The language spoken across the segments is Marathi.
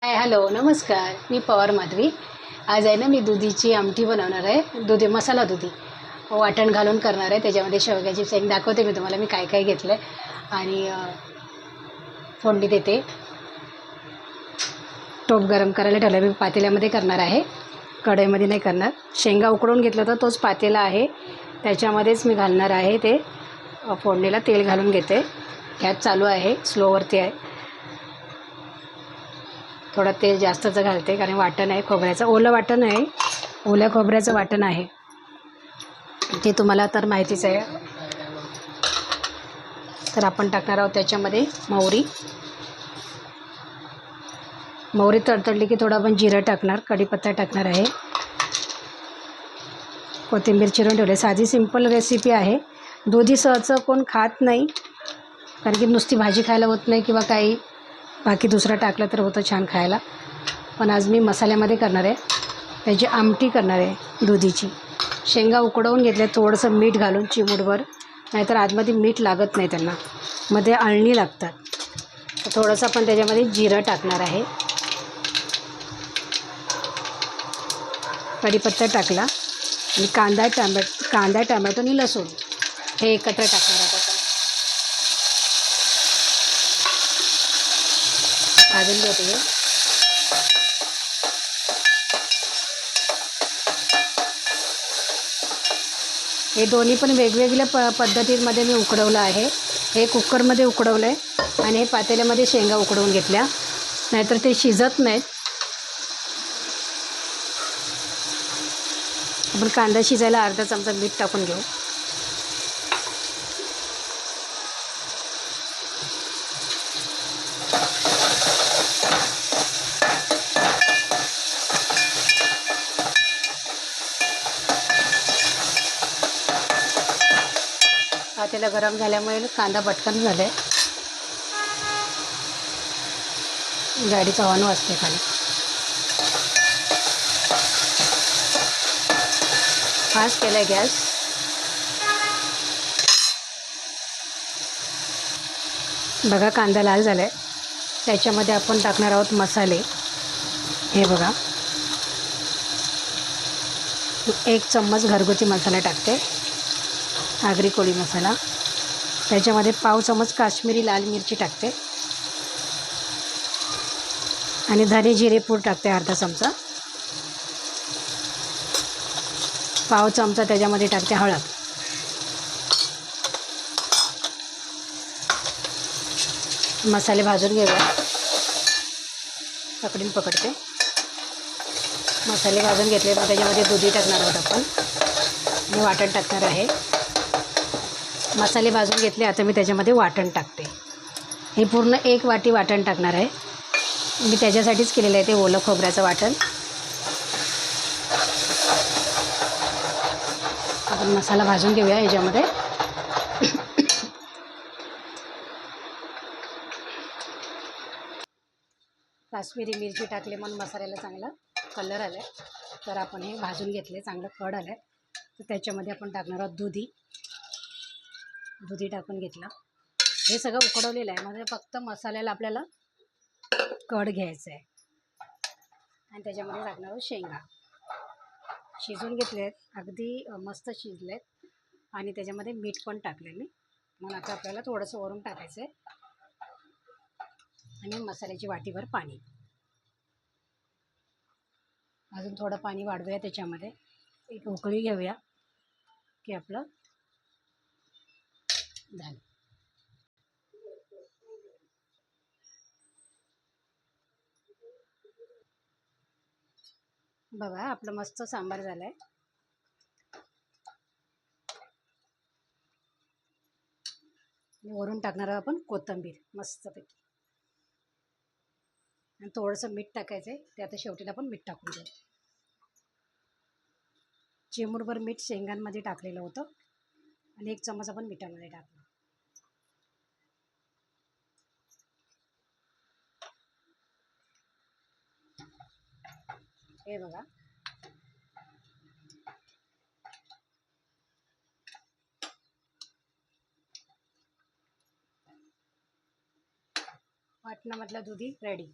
हाय हॅलो नमस्कार. मी पवार माधवी. आज आहे ना मी दुधीची आमटी बनवणार आहे. मसाला दुधी वाटण घालून करणार आहे. त्याच्यामध्ये शेवग्याची शेंग दाखवते मी तुम्हाला मी काय काय घेतलं आहे. आणि फोडणी देते. टोप गरम करायला ठेवला मी पातेल्यामध्ये करणार आहे, कढईमध्ये नाही करणार. शेंगा उकडून घेतलं तर तोच पातेला आहे, त्याच्यामध्येच मी घालणार आहे. ते फोडणीला तेल घालून घेते. गॅस चालू आहे, स्लोवरती आहे. थोडं तेल जास्तच घालते कारण वाटण आहे खोबऱ्याचं, ओलं वाटण आहे, ओल्या खोबऱ्याचं वाटण आहे ते तुम्हाला तर माहितीच आहे. तर आपण टाकणार आहोत त्याच्यामध्ये मोहरी तडतडली की थोडं आपण जिरं टाकणार, कढीपत्ता टाकणार आहे, कोथिंबीर चिरून ठेवले. साधी सिंपल रेसिपी आहे. दुधी सहजं कोण खात नाही कारण की नुसती भाजी खायला होत नाही किंवा काही बाकी दुसरं टाकलं तर होतं छान खायला. पण आज मी मसाल्यामध्ये करणार आहे, त्याची आमटी करणार आहे दुधीची. शेंगा उकडवून घेतल्या थोडंसं मीठ घालून चिमूटभर, नाहीतर आतमध्ये मीठ लागत नाही त्यांना, मध्ये अळणी लागतात. तर थोडंसं आपण त्याच्यामध्ये जिरं टाकणार आहे, कढीपत्ता टाकला आणि कांदा टॅमॅटो आणि लसूण हे एकत्र टाकणार आहोत आपण. भाजून घेते. हे दोन्ही पण वेगवेगळ्या पद्धतीमध्ये मी उकडवलं आहे. हे कुकरमध्ये उकडवलं आहे आणि हे पातेल्यामध्ये शेंगा उकडवून घेतल्या, नाहीतर ते शिजत नाहीत. आपण कांदा शिजायला अर्धा चमचा मीठ टाकून घेऊ. पातेलं गरम झाल्यामुळे कांदा पटकन झाला आहे. गाडीचा हॉर्न वाजते खाली. फास्ट केला आहे गॅस. बघा कांदा लाल झाला आहे. त्याच्यामध्ये आपण टाकणार आहोत मसाले. हे बघा, 1 चम्मच घरगुती मसाला टाकते, आगरी कोळी मसाला. त्याच्यामध्ये पाव चम्मच काश्मीरी लाल मिरची टाकते आणि धने जिरे पूड टाकते अर्धा चमचा. पाव चमचा त्याच्यामध्ये टाकते हळद. मसाले भाजून घेऊया. पकडते. मसाले भाजून घेतले तर त्याच्यामध्ये दुधी टाकणार आहोत आपण आणि वाटण टाकणार आहे. मसाले भाजून घेतले, आता मी त्याच्यामध्ये वाटण टाकते. हे पूर्ण 1 वाटी वाटण टाकणार आहे मी, त्याच्यासाठीच केलेलं आहे ते ओलं खोबऱ्याचं वाटण. आपण मसाला भाजून घेऊया ह्याच्यामध्ये. काश्मीरी मिरची टाकले म्हणून मसाल्याला चांगला कलर आला आहे. तर आपण हे भाजून घेतले, चांगलं कड आलं आहे. तर त्याच्यामध्ये आपण टाकणार आहोत दुधी टाकून घेतला. हे सगळं उकडवलेलं आहे, म्हणजे फक्त मसाल्याला आपल्याला कड घ्यायचं आहे. आणि त्याच्यामध्ये टाकणार आहोत शेंगा. शिजून घेतले आहेत, अगदी मस्त शिजले आहेत. आणि त्याच्यामध्ये मीठ पण टाकले मी. मग आता आपल्याला थोडंसं वरून टाकायचं आहे आणि मसाल्याची वाटीभर पाणी. अजून थोडं पाणी वाढवूया त्याच्यामध्ये. एक उकळी घेऊया की आपलं झालं. बघा आपलं मस्त सांबार झालं आहे. वरून टाकणार आहोत आपण कोथिंबीर मस्तपैकी. आणि थोडंसं मीठ टाकायचं आहे, ते आता शेवटीला आपण मीठ टाकून देऊ. चिमूटभर मीठ शेंगांमध्ये टाकलेलं होतं आणि 1 चम्मच आपण मिठामध्ये टाकलं. हे बघा, वाटणामधला दुधी रेडी.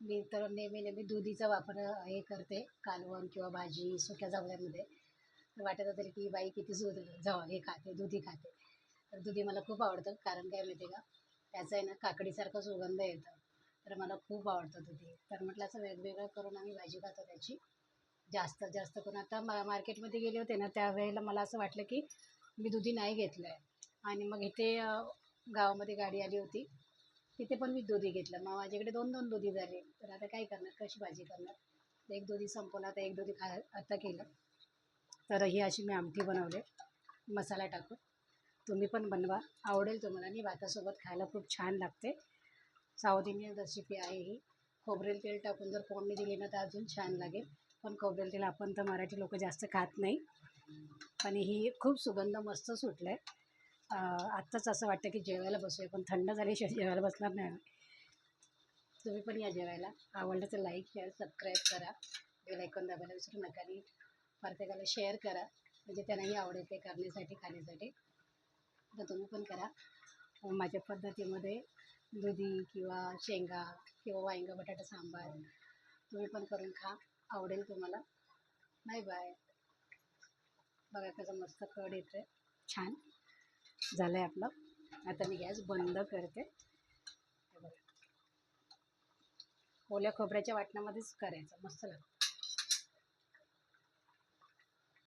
मी तर नेहमी दुधीचा वापर हे करते, कालवण किंवा भाजी सुक्या जावळ्यामध्ये. तर वाटत असेल की बाई किती हे खाते, दुधी खाते. तर दुधी मला खूप आवडतं, कारण काय माहिती आहे का, त्याचा आहे ना काकडीसारखा सुगंध येतं. तर मला खूप आवडतं दुधी. तर म्हटलं असं वेगवेगळं करून आम्ही भाजी खातो त्याची. जास्तीत जास्त करून आता मार्केटमध्ये गेले होते ना, त्यावेळेला मला असं वाटलं की मी दुधी नाही घेतलं आहे. आणि मग इथे गावामध्ये गाडी आली होती. तिथे पण मी दुधी घेतलं. मग माझ्याकडे 2-2 दुधी झाले. तर आता काय करणार? कशी भाजी करणार? तर एक दुधी संपवला, तर एक दुधी आता केलं. तर ही अशी मी आमटी बनवली मसाला टाकून. तुम्ही पण बनवा, आवडेल तुम्हाला आणि भातासोबत खायला खूप छान लागते. साऊथ इंडियन रेसिपी आहे ही. खोबरेल तेल टाकून जर फोडणी दिली ना, तर अजून छान लागेल. पण खोबरेल तेल आपण तर मराठी लोकं जास्त खात नाही. पण ही खूप सुगंध मस्त सुटला आहे. आत्ताच असं वाटतं की जेवायला बसूया, पण थंड झाल्याशिवाय जेवायला बसणार नाही आम्ही. तुम्ही पण या जेवायला. आवडलं तर लाईक, शेअर, सबस्क्राईब करा. बेल आयकॉन दाबायला विसरू नका आणि प्रत्येकाला शेअर करा, म्हणजे त्यांनाही आवडेल ते करण्यासाठी, खाण्यासाठी. तर तुम्ही पण करा माझ्या पद्धतीमध्ये. दुधी किंवा शेंगा किंवा वांगा बटाटा सांबार तुम्ही पण करून खा, आवडेल तुम्हाला. Bye bye. बघा कसं मस्त कढ येतं, छान झालं आहे आपलं. आता मी गॅस बंद करते. हे बघा, ओल्या खोबऱ्याच्या वाटणामध्येच करायचं, मस्त लागतं.